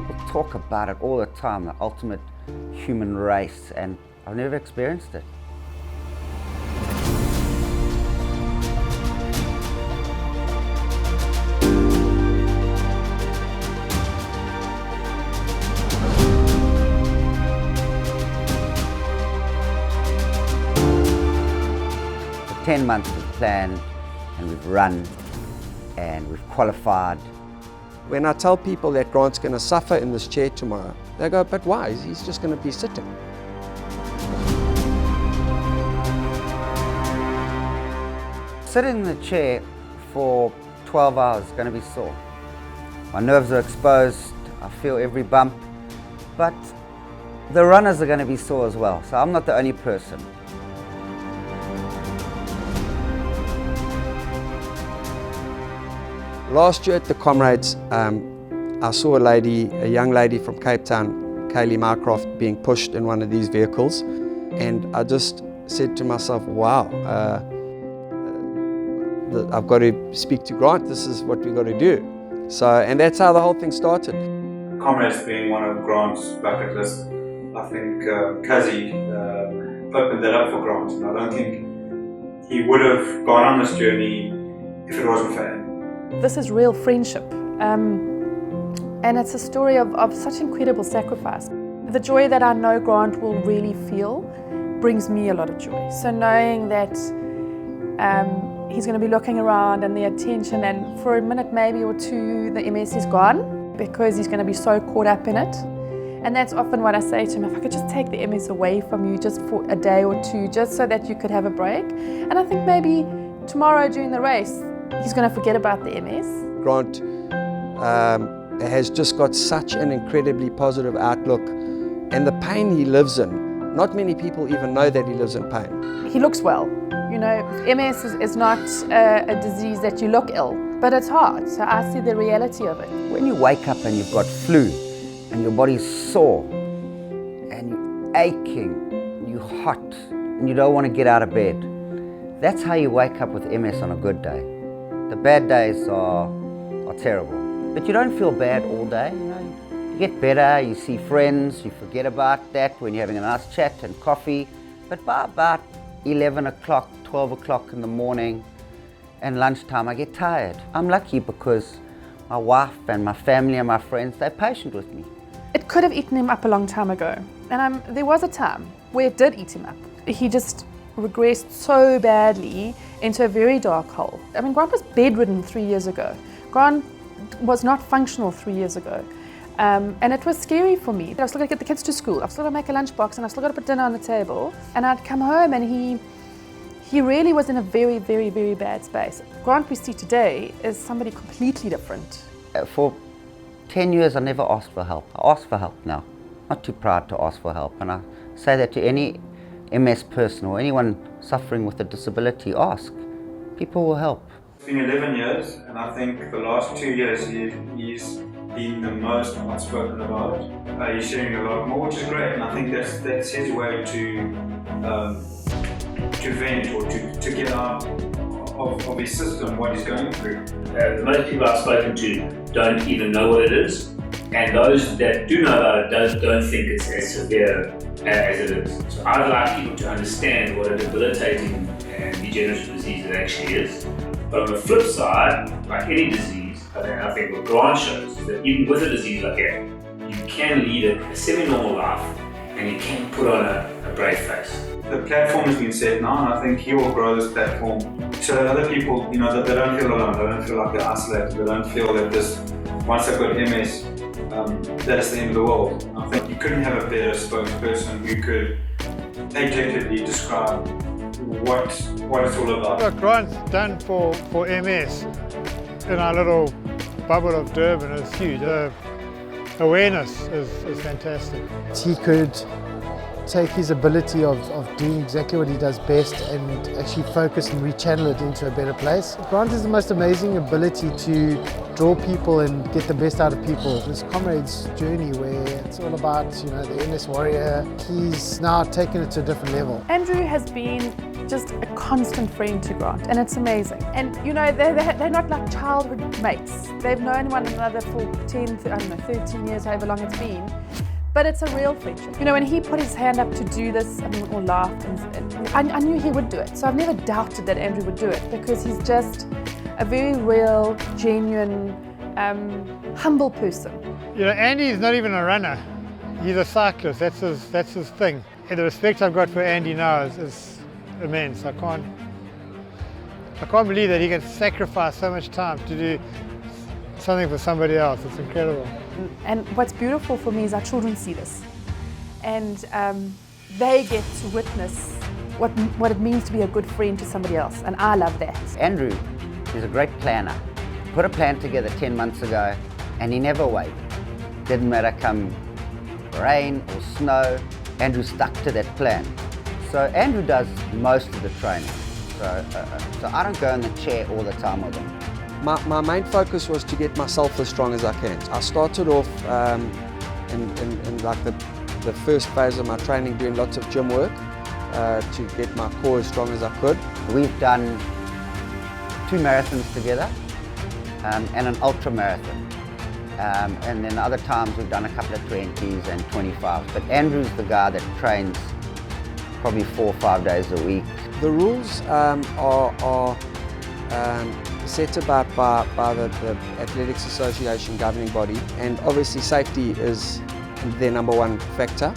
People talk about it all the time, the ultimate human race, and I've never experienced it. For 10 months we've planned and we've run and we've qualified. When I tell people that Grant's going to suffer in this chair tomorrow, they go, but why? He's just going to be sitting. Sitting in the chair for 12 hours is going to be sore. My nerves are exposed, I feel every bump, but the runners are going to be sore as well, so I'm not the only person. Last year at the Comrades, I saw a young lady from Cape Town, Kaylee Mycroft, being pushed in one of these vehicles, and I just said to myself, wow, I've got to speak to Grant, this is what we've got to do. So, and that's how the whole thing started. Comrades being one of Grant's bucket list, I think Kazi opened that up for Grant, and I don't think he would have gone on this journey if it wasn't for him. This is real friendship, and it's a story of such incredible sacrifice. The joy that I know Grant will really feel brings me a lot of joy. So knowing that he's going to be looking around and the attention, and for a minute maybe or two the MS is gone because he's going to be so caught up in it. And that's often what I say to him, if I could just take the MS away from you just for a day or two, just so that you could have a break. And I think maybe tomorrow during the race he's going to forget about the MS. Grant has just got such an incredibly positive outlook, and the pain he lives in, not many people even know that he lives in pain. He looks well. You know, MS is not a disease that you look ill, but it's hard, so I see the reality of it. When you wake up and you've got flu, and your body's sore, and you're aching, you're hot, and you don't want to get out of bed, that's how you wake up with MS on a good day. The bad days are terrible, but you don't feel bad all day. You know, you get better, you see friends, you forget about that when you're having a nice chat and coffee. But by about 11 o'clock, 12 o'clock in the morning and lunchtime, I get tired. I'm lucky because my wife and my family and my friends, they're patient with me. It could have eaten him up a long time ago, and there was a time where it did eat him up. He just regressed so badly into a very dark hole. I mean, Grant was bedridden 3 years ago. Grant was not functional 3 years ago. And it was scary for me. I was still going to get the kids to school, I was still going to make a lunchbox, and I still got to put dinner on the table. And I'd come home and he really was in a very, very, very bad space. Grant we see today is somebody completely different. For 10 years I never asked for help. I ask for help now. Not too proud to ask for help. And I say that to any MS person or anyone suffering with a disability, ask. People will help. It's been 11 years, and I think the last 2 years he's been the most outspoken about. He's sharing a lot more, which is great, and I think that's his way to vent or to get out of his system what he's going through. Most people I've spoken to don't even know what it is, and those that do know about it don't think it's as severe as it is. So I'd like people to understand what a debilitating and degenerative disease it actually is. But on the flip side, like any disease, I think what Grant shows is that even with a disease like that, you can lead a semi-normal life and you can put on a brave face. The platform has been set now, and I think he will grow this platform so that other people, you know, that they don't feel alone, they don't feel like they're isolated, they don't feel that this, once they've got MS, that's the end of the world. I think you couldn't have a better spokesperson who could objectively describe what it's all about. What Grant's done for MS in our little bubble of Durban is huge. The awareness is fantastic. He could take his ability of doing exactly what he does best and actually focus and rechannel it into a better place. Grant has the most amazing ability to draw people and get the best out of people. This Comrades journey where it's all about, the MS warrior, he's now taken it to a different level. Andrew has been just a constant friend to Grant, and it's amazing. And they're not like childhood mates. They've known one another for 13 years, however long it's been. But it's a real friendship. When he put his hand up to do this, we all laughed, and I knew he would do it. So I've never doubted that Andrew would do it, because he's just a very real, genuine, humble person. Andy's not even a runner. He's a cyclist. That's his thing. And the respect I've got for Andy now is immense. I can't believe that he can sacrifice so much time to do something for somebody else. It's incredible. And what's beautiful for me is our children see this, and they get to witness what it means to be a good friend to somebody else, and I love that. Andrew is a great planner. Put a plan together 10 months ago and he never wavered. Didn't matter come rain or snow, Andrew stuck to that plan. So Andrew does most of the training. So I don't go in the chair all the time with him. My main focus was to get myself as strong as I can. I started off in like the first phase of my training doing lots of gym work to get my core as strong as I could. We've done 2 marathons together and an ultra marathon. And then other times we've done a couple of 20s and 25s. But Andrew's the guy that trains probably 4 or 5 days a week. The rules are set about by the Athletics Association governing body, and obviously safety is their number one factor.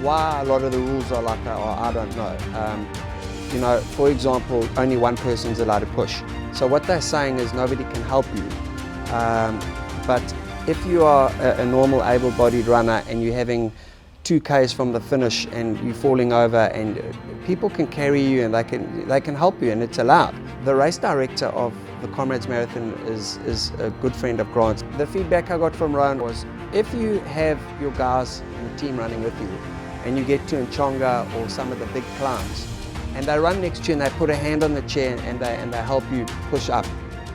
Why a lot of the rules are like that, I don't know. For example, only one person's allowed to push. So what they're saying is nobody can help you. But if you are a normal able-bodied runner and you're having 2Ks from the finish and you're falling over, and people can carry you and they can help you, and it's allowed. The race director of the Comrades Marathon is a good friend of Grant's. The feedback I got from Rowan was, if you have your guys in the team running with you and you get to Nchonga or some of the big climbs and they run next to you and they put a hand on the chair and they help you push up,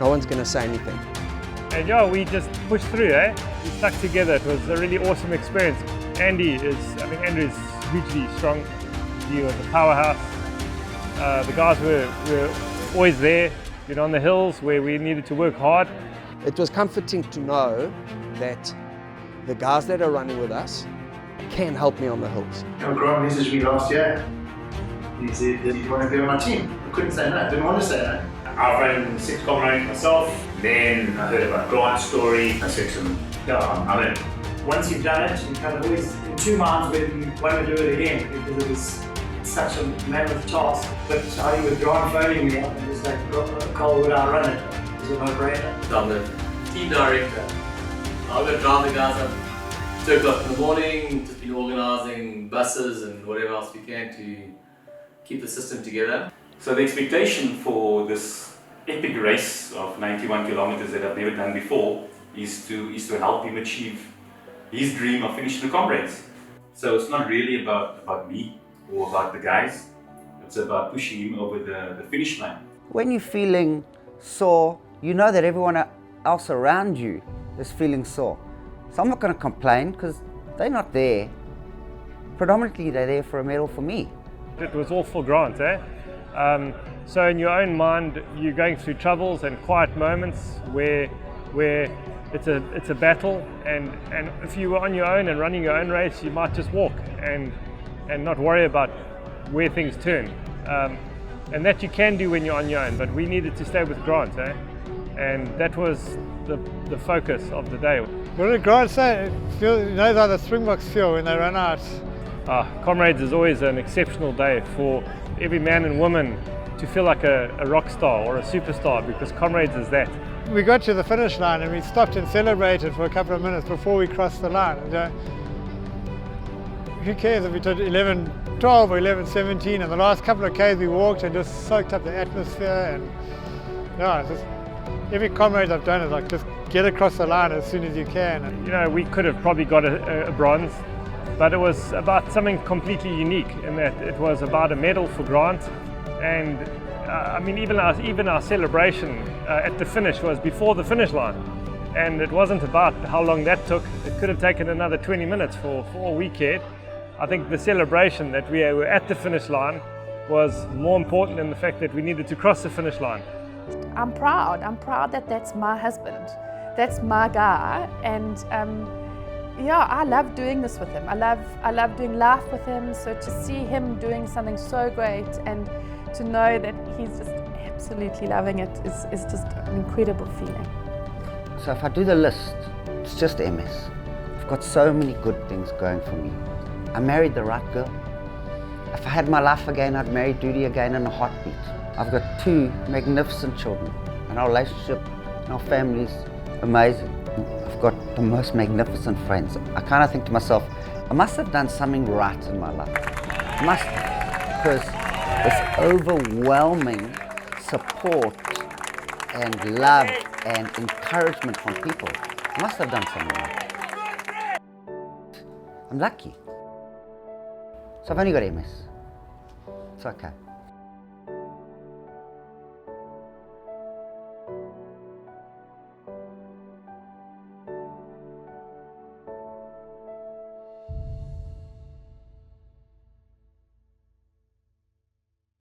no one's going to say anything. And we just pushed through, We stuck together. It was a really awesome experience. Andrew is hugely strong. He was a powerhouse. The guys were always there, on the hills where we needed to work hard. It was comforting to know that the guys that are running with us can help me on the hills. Grant messaged me last year. He said, "Do you want to be on my team?" I couldn't say no, didn't want to say no. I've run 6 Comrades myself. Then I heard about Grant's story. I said to him, I'm in. Once you've done it, you kind of always in 2 minds whether you want to do it again, because it was such a mammoth task. But how you with Grant phoning me up and just like, Cole, would I run it? It was a no-brainer. I'm the team director. I'm going to drive the guys up 2 o'clock in the morning, just been organising buses and whatever else we can to keep the system together. So the expectation for this epic race of 91 kilometers that I've never done before is to help him achieve his dream of finishing the Comrades. So it's not really about me or about the guys, it's about pushing him over the finish line. When you're feeling sore, you know that everyone else around you is feeling sore. So I'm not going to complain, because they're not there. Predominantly they're there for a medal for me. It was all for Grant, So in your own mind, you're going through troubles and quiet moments where it's a battle, and if you were on your own and running your own race, you might just walk and not worry about where things turn. And that you can do when you're on your own, but we needed to stay with Grant, and that was the focus of the day. What did Grant say? He knows how the Springboks feel when they run out. Comrades is always an exceptional day for every man and woman to feel like a rock star or a superstar, because Comrades is that. We got to the finish line and we stopped and celebrated for a couple of minutes before we crossed the line. Who cares if we did 11:12 or 11:17, and the last couple of Ks we walked and just soaked up the atmosphere, and just every Comrade I've done is like, just get across the line as soon as you can. We could have probably got a bronze, but it was about something completely unique in that it was about a medal for Grant, and I mean even our celebration at the finish was before the finish line, and it wasn't about how long that took. It could have taken another 20 minutes for all we cared. I think the celebration that we were at the finish line was more important than the fact that we needed to cross the finish line. I'm proud that that's my husband. That's my guy, and yeah, I love doing this with him. I love doing life with him. So to see him doing something so great and to know that he's just absolutely loving it is just an incredible feeling. So if I do the list, it's just MS. I've got so many good things going for me. I married the right girl. If I had my life again, I'd marry Duty again in a heartbeat. I've got 2 magnificent children, and our relationship and our family's amazing. I've got the most magnificent friends. I kind of think to myself, I must have done something right in my life. I must have, because this overwhelming support and love and encouragement from people, I must have done something right. I'm lucky. So I've only got MS. It's okay.